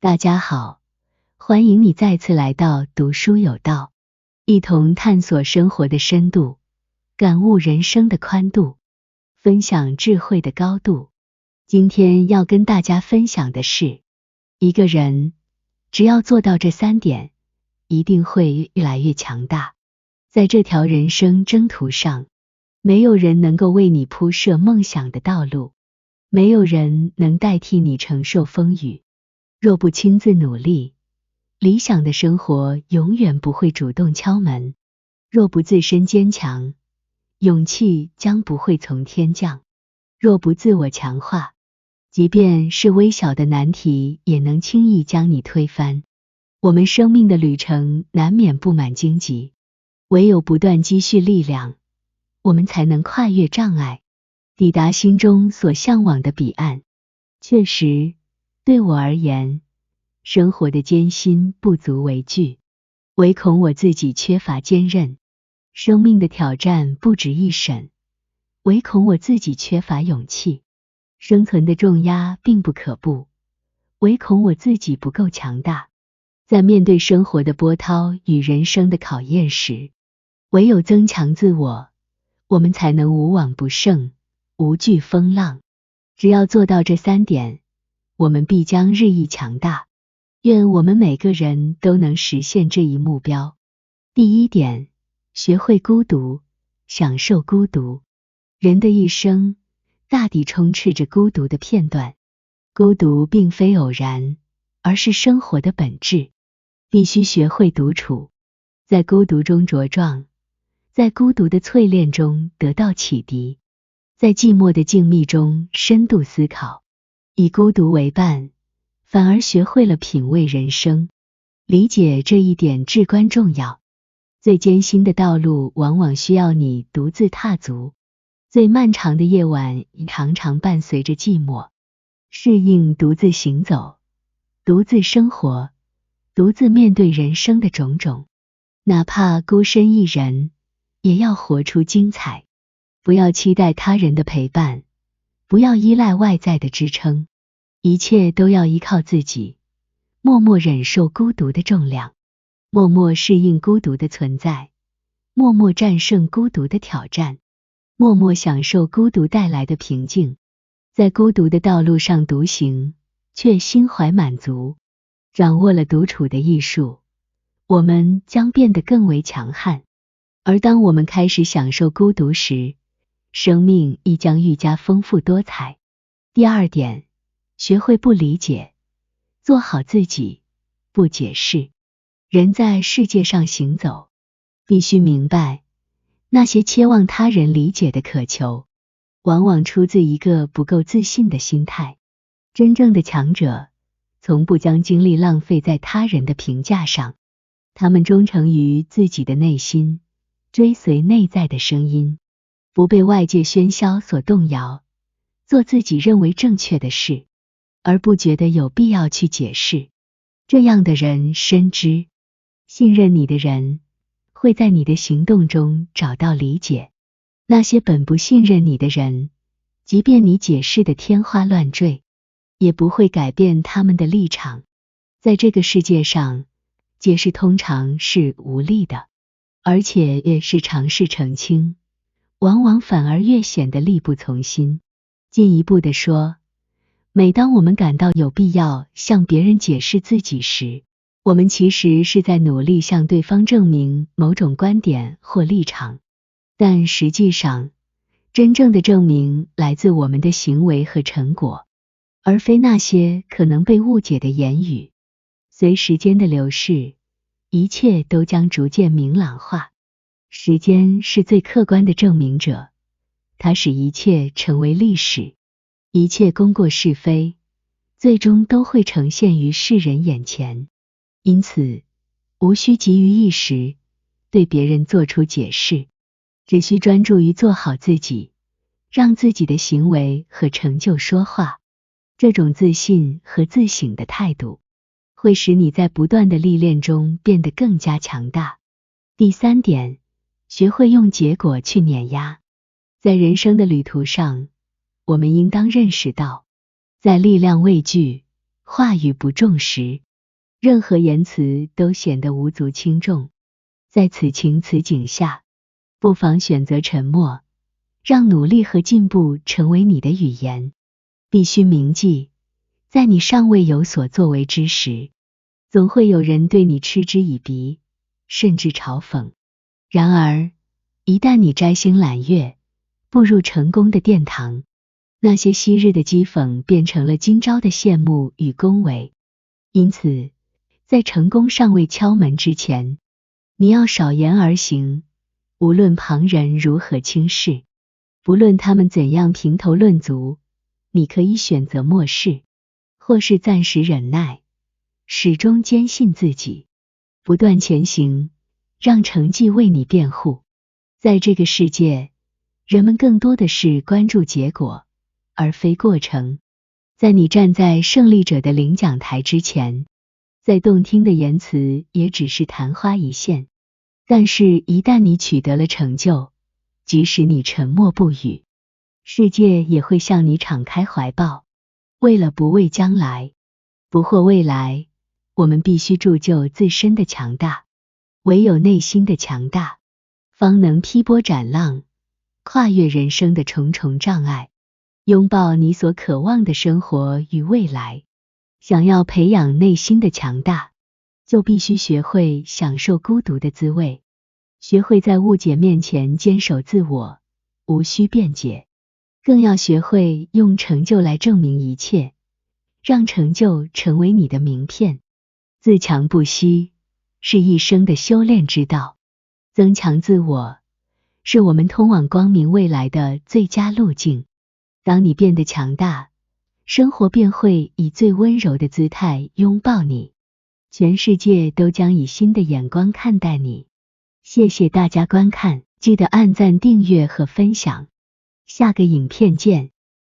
大家好，欢迎你再次来到读书有道，一同探索生活的深度，感悟人生的宽度，分享智慧的高度。今天要跟大家分享的是，一个人只要做到这3点，一定会越来越强大。在这条人生征途上，没有人能够为你铺设梦想的道路，没有人能代替你承受风雨。若不亲自努力，理想的生活永远不会主动敲门；若不自身坚强，勇气将不会从天降；若不自我强化，即便是微小的难题也能轻易将你推翻。我们生命的旅程难免布满荆棘，唯有不断积蓄力量，我们才能跨越障碍，抵达心中所向往的彼岸。确实，对我而言，生活的艰辛不足为惧，唯恐我自己缺乏坚韧；生命的挑战不止一审，唯恐我自己缺乏勇气；生存的重压并不可怖，唯恐我自己不够强大。在面对生活的波涛与人生的考验时，唯有增强自我，我们才能无往不胜，无惧风浪。只要做到这3点，我们必将日益强大。愿我们每个人都能实现这一目标。第1点，学会孤独，享受孤独。人的一生大抵充斥着孤独的片段，孤独并非偶然，而是生活的本质。必须学会独处，在孤独中茁壮，在孤独的淬炼中得到启迪，在寂寞的静谧中深度思考。以孤独为伴，反而学会了品味人生。理解这一点至关重要。最艰辛的道路往往需要你独自踏足，最漫长的夜晚常常伴随着寂寞。适应独自行走，独自生活，独自面对人生的种种。哪怕孤身一人，也要活出精彩。不要期待他人的陪伴，不要依赖外在的支撑，一切都要依靠自己。默默忍受孤独的重量，默默适应孤独的存在，默默战胜孤独的挑战，默默享受孤独带来的平静。在孤独的道路上独行，却心怀满足。掌握了独处的艺术，我们将变得更为强悍。而当我们开始享受孤独时，生命亦将愈加丰富多彩。第2点，学会不理解，做好自己，不解释。人在世界上行走，必须明白，那些期望他人理解的渴求，往往出自一个不够自信的心态。真正的强者，从不将精力浪费在他人的评价上，他们忠诚于自己的内心，追随内在的声音，不被外界喧嚣所动摇，做自己认为正确的事，而不觉得有必要去解释。这样的人深知，信任你的人会在你的行动中找到理解。那些本不信任你的人，即便你解释的天花乱坠，也不会改变他们的立场。在这个世界上，解释通常是无力的，而且越是尝试澄清，往往反而越显得力不从心。进一步地说，每当我们感到有必要向别人解释自己时，我们其实是在努力向对方证明某种观点或立场。但实际上，真正的证明来自我们的行为和成果，而非那些可能被误解的言语。随时间的流逝，一切都将逐渐明朗化。时间是最客观的证明者，它使一切成为历史。一切功过是非，最终都会呈现于世人眼前。因此，无需急于一时对别人做出解释，只需专注于做好自己，让自己的行为和成就说话。这种自信和自省的态度，会使你在不断的历练中变得更加强大。第3点，学会用结果去碾压。在人生的旅途上，我们应当认识到，在力量未聚话语不重时，任何言辞都显得无足轻重。在此情此景下，不妨选择沉默，让努力和进步成为你的语言。必须铭记，在你尚未有所作为之时，总会有人对你嗤之以鼻，甚至嘲讽。然而，一旦你摘星揽月，步入成功的殿堂，那些昔日的讥讽变成了今朝的羡慕与恭维。因此，在成功尚未敲门之前，你要少言而行，无论旁人如何轻视，不论他们怎样评头论足，你可以选择漠视，或是暂时忍耐，始终坚信自己，不断前行，让成绩为你辩护。在这个世界，人们更多的是关注结果，而非过程。在你站在胜利者的领奖台之前，再动听的言辞也只是昙花一现。但是，一旦你取得了成就，即使你沉默不语，世界也会向你敞开怀抱。为了不畏将来，不惑未来，我们必须铸就自身的强大。唯有内心的强大，方能劈波斩浪，跨越人生的重重障碍，拥抱你所渴望的生活与未来。想要培养内心的强大，就必须学会享受孤独的滋味，学会在误解面前坚守自我，无需辩解，更要学会用成就来证明一切，让成就成为你的名片。自强不息是一生的修炼之道，增强自我是我们通往光明未来的最佳路径。当你变得强大，生活便会以最温柔的姿态拥抱你，全世界都将以新的眼光看待你。谢谢大家观看，记得按赞、订阅和分享，下个影片见。